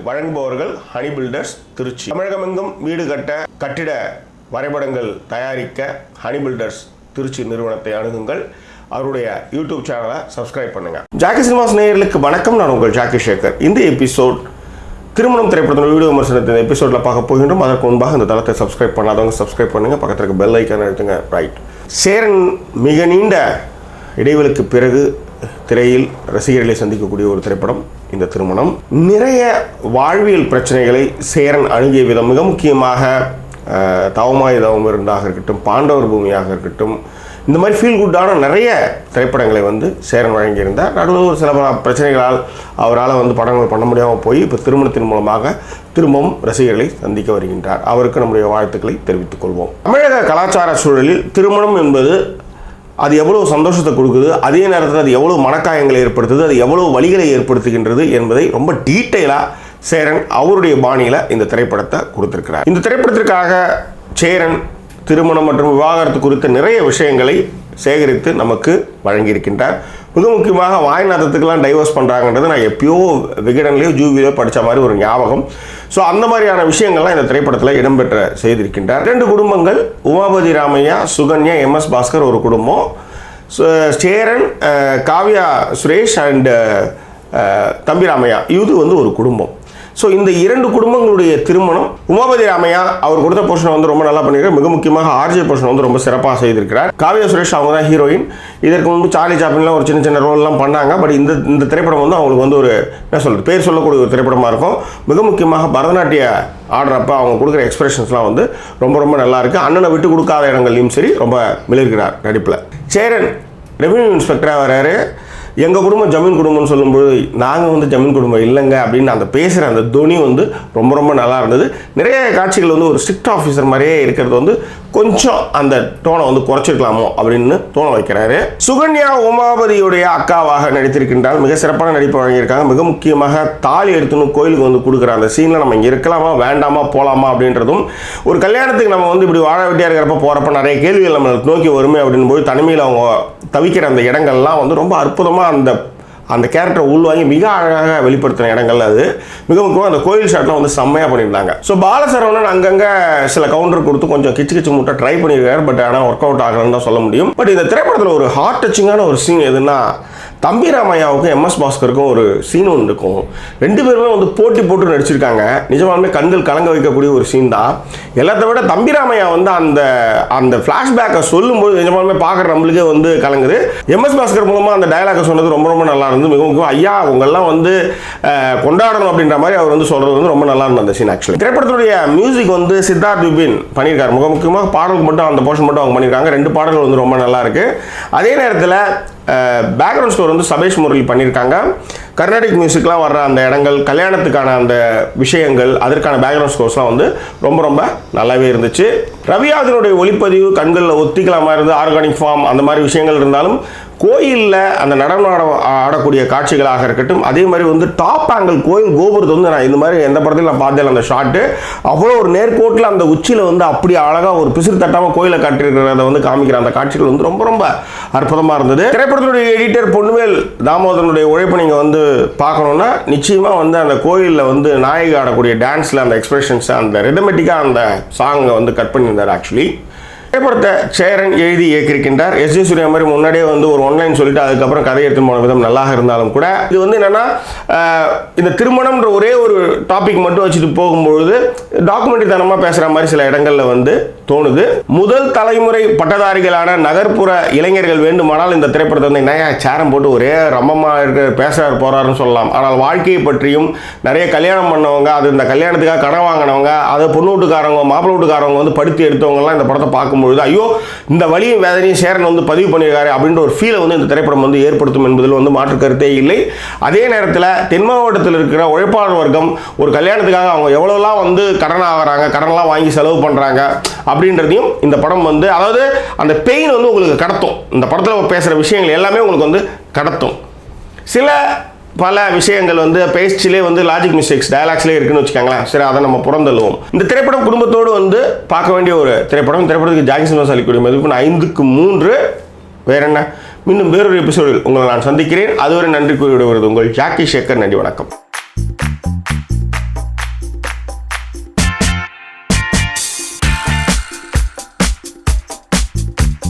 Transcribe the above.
வழங்குபவர்கள் honey filters Trichy. தமிழகமெங்கும் வீடு கட்ட கட்டிட வரைபடங்கள் தயாரிக்க ஹனி பில்டர்ஸ் திருச்சி நிறுவனத்தை அணுகுங்கள். அவருடைய யூடியூப் சேனலை சப்ஸ்கிரைப் பண்ணுங்க. ஜாக்கி சினிமாஸ் நேயர்களுக்கு வணக்கம். நான் உங்கள் ஜாக்கி சேகர். இந்த எபிசோட் திருமணம் திரைப்படத்தின் வீடியோ விமர்சனத்தின் எபிசோடில் பார்க்க போகின்றோம். அதற்கு முன்பாக இந்த தளத்தை சப்ஸ்கிரைப் பண்ணாதவங்க சப்ஸ்கிரைப் பண்ணுங்கள். பக்கத்தில் இருக்க பெல் ஐக்கான் அழுத்துங்க. ரைட். சேரன் மிக நீண்ட இடைவெளிக்கு பிறகு திரையில் ரசிகர்களை சந்திக்கக்கூடிய ஒரு திரைப்படம் இந்த திருமணம். நிறைய வாழ்வியல் பிரச்சனைகளை சேரன் அணுகிய விதம், மிக முக்கியமாக தவமாய் தவம் இருந்தாக இருக்கட்டும், பாண்டவர் பூமியாக இருக்கட்டும், இந்த மாதிரி ஃபீல் குட்டான நிறைய திரைப்படங்களை சேரன் வழங்கியிருந்தார். நடுவில் ஒரு சில பிரச்சனைகளால் அவரால் படங்கள் பண்ண முடியாமல் போய் இப்போ திருமணத்தின் மூலமாக திரும்பவும் ரசிகர்களை சந்திக்க வருகின்றார். அவருக்கு நம்முடைய வாழ்த்துக்களை தெரிவித்துக் கொள்வோம். தமிழக கலாச்சார சூழலில் திருமணம் என்பது அது எவ்வளவு சந்தோஷத்தை கொடுக்குது, அதே நேரத்தில் அது எவ்வளவு மனக்காயங்களை ஏற்படுத்துது, அது எவ்வளவு வலிகளை ஏற்படுத்துகின்றது என்பதை ரொம்ப டீட்டெயிலாக சேரன் அவருடைய பாணியில் இந்த திரைப்படத்தை கொடுத்திருக்கிறார். இந்த திரைப்படத்திற்காக சேரன் திருமணம் மற்றும் விவாகரத்து குறித்த நிறைய விஷயங்களை சேகரித்து நமக்கு வழங்கியிருக்கின்றார். மிக முக்கியமாக வாய்நாதத்துக்கெல்லாம் டைவர்ஸ் பண்ணுறாங்கன்றது நான் எப்பயோ விகடன்லேயோ ஜூவிலையோ படித்த மாதிரி ஒரு ஞாபகம். ஸோ அந்த மாதிரியான விஷயங்கள்லாம் இந்த திரைப்படத்தில் இடம்பெற்ற செய்திருக்கின்றார். 2 குடும்பங்கள், உமாபதி ராமையா, சுகன்யா, MS பாஸ்கர் ஒரு குடும்பம், சேரன், காவ்யா சுரேஷ் அண்ட் தம்பி ராமையா இது ஒரு குடும்பம். ஸோ இந்த 2 குடும்பங்களுடைய திருமணம், உமாபதி ராமையா அவர் கொடுத்த போர்ஷனை ரொம்ப நல்லா பண்ணியிருக்கார். மிக முக்கியமாக RJ போர்ஷன் ரொம்ப சிறப்பாக செய்திருக்கிறார். காவ்யா சுரேஷ் அவங்க தான் ஹீரோயின். இதற்கு முன்பு சார்லி சாப்ளின்லாம் ஒரு சின்ன சின்ன ரோல்லாம் பண்ணாங்க. பட் இந்த திரைப்படம் அவங்களுக்கு ஒரு என்ன சொல்கிறது, பேர் சொல்லக்கூடிய ஒரு திரைப்படமாக இருக்கும். மிக முக்கியமாக பரதநாட்டிய ஆடுறப்ப அவங்க கொடுக்குற எக்ஸ்பிரஷன்ஸ்லாம் ரொம்ப ரொம்ப நல்லா இருக்குது. அண்ணனை விட்டு கொடுக்காத இடங்கள்லையும் சரி ரொம்ப மிளிர்கிறார் நடிப்பில். சேரன் ரெவென்யூ இன்ஸ்பெக்டராக வர்றாரு. எங்கள் குடும்பம் ஜமீன் குடும்பம்னு சொல்லும்போது நாங்கள் ஜமீன் குடும்பம் இல்லைங்க அப்படின்னு அந்த பேசுகிற அந்த துணி ரொம்ப ரொம்ப நல்லா இருந்தது. நிறைய காட்சிகள் ஒரு ஸ்ட்ரிக்ட் ஆஃபீஸர் மாதிரியே இருக்கிறது கொஞ்சம் அந்த டோனை குறைச்சிருக்கலாமோ அப்படின்னு தோண வைக்கிறாரு. சுகன்யா உமாபதியுடைய அக்காவாக நடித்திருக்கின்றால் மிக சிறப்பான நடிப்பு வழங்கியிருக்காங்க. மிக முக்கியமாக தாலி எடுத்துன்னு கோயிலுக்கு கொடுக்குற அந்த சீனில் நம்ம இங்கே இருக்கலாமா வேண்டாமா போகலாமா அப்படின்றதும், ஒரு கல்யாணத்துக்கு நம்ம இப்படி வாழ வெட்டியாக இருக்கிறப்ப போகிறப்ப நிறைய கேள்விகள் நம்ம நோக்கி வருமே அப்படின்னு போது தனிமையில் அவங்க தவிக்கிற அந்த இடங்கள்லாம் ரொம்ப அற்புதமாக அந்த கேரக்டரை உள்வாங்கி மிக அழகாக வெளிப்படுத்தின இடங்கள். அது மிக முக்கியமாக அந்த கோயில் ஷாட்லாம் செம்மையாக பண்ணியிருந்தாங்க. ஸோ பாலசரவணன் அங்கங்கே சில கவுண்டர் கொடுத்து கொஞ்சம் கிச்சு முட்டை ட்ரை பண்ணியிருக்காரு. பட் ஆனால் ஒர்க் அவுட் ஆகலன்னு தான் சொல்ல முடியும். பட் இந்த திரைப்படத்தில் ஒரு ஹார்ட் டச்சிங்கான ஒரு சீன் எதுன்னா, தம்பி ராமையாவுக்கும் MS பாஸ்கருக்கும் ஒரு சீன் இருக்கும். 2 பேருமே போட்டி போட்டு நடிச்சிருக்காங்க. நிஜமாலுமே கண்கள் கலங்க வைக்கக்கூடிய ஒரு சீன் தான். எல்லாத்த விட தம்பி ராமையா அந்த அந்த ஃப்ளாஷ்பேக்கை சொல்லும்போது நிஜமாலுமே பார்க்குற நம்மளுக்கே கலங்குது. MS பாஸ்கர் மூலமாக அந்த டயலாகை சொன்னது ரொம்ப ரொம்ப நல்லா இருந்தது. மிக முக்கியம் ஐயா அவங்கெல்லாம் கொண்டாடணும் அப்படின்ற மாதிரி அவர் சொல்கிறது ரொம்ப நல்லா இருந்தது அந்த சீன். ஆக்சுவலி திரைப்படத்துடைய மியூசிக் சித்தார்த் விபின் பண்ணியிருக்காரு. மிக முக்கியமாக பாடலுக்கு மட்டும் அந்த போர்ஷன் மட்டும் அவங்க பண்ணியிருக்காங்க. 2 பாடல்கள் ரொம்ப நல்லா இருக்குது. அதே நேரத்தில் பேக்ரவுண்ட் ஸ்கோர் சபேஷ் முரளி பண்ணியிருக்காங்க. கர்நாடிக் மியூசிக்லாம் வர்ற அந்த இடங்கள், கல்யாணத்துக்கான அந்த விஷயங்கள், அதற்கான பேக்ரவுண்ட் ஸ்கோர்ஸ்லாம் ரொம்ப ரொம்ப நல்லாவே இருந்துச்சு. ரவியாதனுடைய ஒளிப்பதிவு கண்களில் ஒத்திக்கலாமா இருந்து ஆர்கானிக் ஃபார்ம் அந்த மாதிரி விஷயங்கள் இருந்தாலும், கோயிலில் அந்த நடனம் ஆடக்கூடிய காட்சிகளாக இருக்கட்டும், அதே மாதிரி டாப் ஆங்கிள் கோயில் கோபுரத்தை நான் இந்த மாதிரி எந்த படத்தில் நான் பார்த்தேன். அந்த ஷாட்டு அவ்வளோ ஒரு நேர்கோட்டில் அந்த உச்சியில் அப்படி அழகாக ஒரு பிசிறு தட்டாமல் கோயிலை காட்டியிருக்கிறத காமிக்கிற அந்த காட்சிகள் ரொம்ப ரொம்ப அற்புதமாக இருந்தது. திரைப்படத்துடைய எடிட்டர் பொன்னுவேல் தாமோதரனுடைய உழைப்பு நீங்கள் பார்க்கணுன்னா நிச்சயமாக அந்த கோயிலில் நாயகி ஆடக்கூடிய டான்ஸில் அந்த எக்ஸ்பிரஷன்ஸ், அந்த ரெதமெட்டிக்காக அந்த சாங்கை கட் பண்ணியிருந்தார். ஆக்சுவலி திரைப்படத்தை சேரன் எழுதி இயக்கியிருக்கின்றார். SJ சூர்யா மாதிரி முன்னாடியே ஒரு ஒன்லைன் சொல்லிட்டு அதுக்கப்புறம் கதை எடுத்து போன விதம் நல்லா இருந்தாலும் கூட இது என்னன்னா, இந்த திருமணம்ன்ற ஒரே ஒரு டாபிக் மட்டும் வச்சுட்டு போகும்பொழுது டாக்குமெண்ட்ரி தனமாக பேசுகிற மாதிரி சில இடங்களில் தோணுது. முதல் தலைமுறை பட்டதாரிகளான நகர்ப்புற இளைஞர்கள் வேண்டுமானால் இந்த திரைப்படத்தை நிறைய சேரம் போட்டு ஒரே ரம்மமாக இருக்க பேசுகிறார் போகிறாருன்னு சொல்லலாம். ஆனால் வாழ்க்கையை பற்றியும் நிறைய கல்யாணம் பண்ணவங்க, அது இந்த கல்யாணத்துக்காக கடன் வாங்கினவங்க, அதை பொண்ணு வீட்டுக்காரவங்க மாப்பிள்ளை வீட்டுக்காரவங்க படுத்தி எடுத்தவங்கலாம் இந்த படத்தை பார்க்கும்பொழுது ஐயோ இந்த வலியும் வேதனையும் சேரன் பதிவு பண்ணியிருக்காரு அப்படின்ற ஒரு ஃபீலை இந்த திரைப்படம் ஏற்படுத்தும் என்பதில் மாற்று கருத்தே இல்லை. அதே நேரத்தில் தென் மாவட்டத்தில் இருக்கிற உழைப்பாளர் வர்க்கம் ஒரு கல்யாணத்துக்காக அவங்க எவ்வளோலாம் கடன் ஆகிறாங்க, கடனெல்லாம் வாங்கி செலவு பண்ணுறாங்க அப்படின்றதையும் இந்த படம் அதாவது அந்த பெயின் உங்களுக்கு கடத்தும். இந்த படத்தில் பேசுகிற விஷயங்கள் எல்லாமே உங்களுக்கு கடத்தும். சில பல விஷயங்கள் பேச்சிலே லாஜிக் மிஸ்டேக்ஸ் டயலாக்ஸ்லேயே இருக்குன்னு வச்சுக்காங்களேன். சரி, அதை நம்ம புறந்தள்ளுவோம். இந்த திரைப்படம் குடும்பத்தோடு பார்க்க வேண்டிய ஒரு திரைப்படம். திரைப்படத்துக்கு ஜாக்கி சினிமாஸ் அளிக்கக்கூடிய மதிப்பு 5க்கு 3. வேற என்ன, மீண்டும் வேறொரு எபிசோடில் உங்களை நான் சந்திக்கிறேன். அதுவரை நன்றி கூறி விடுவது உங்கள் ஜாக்கி சேகர். நன்றி, வணக்கம்.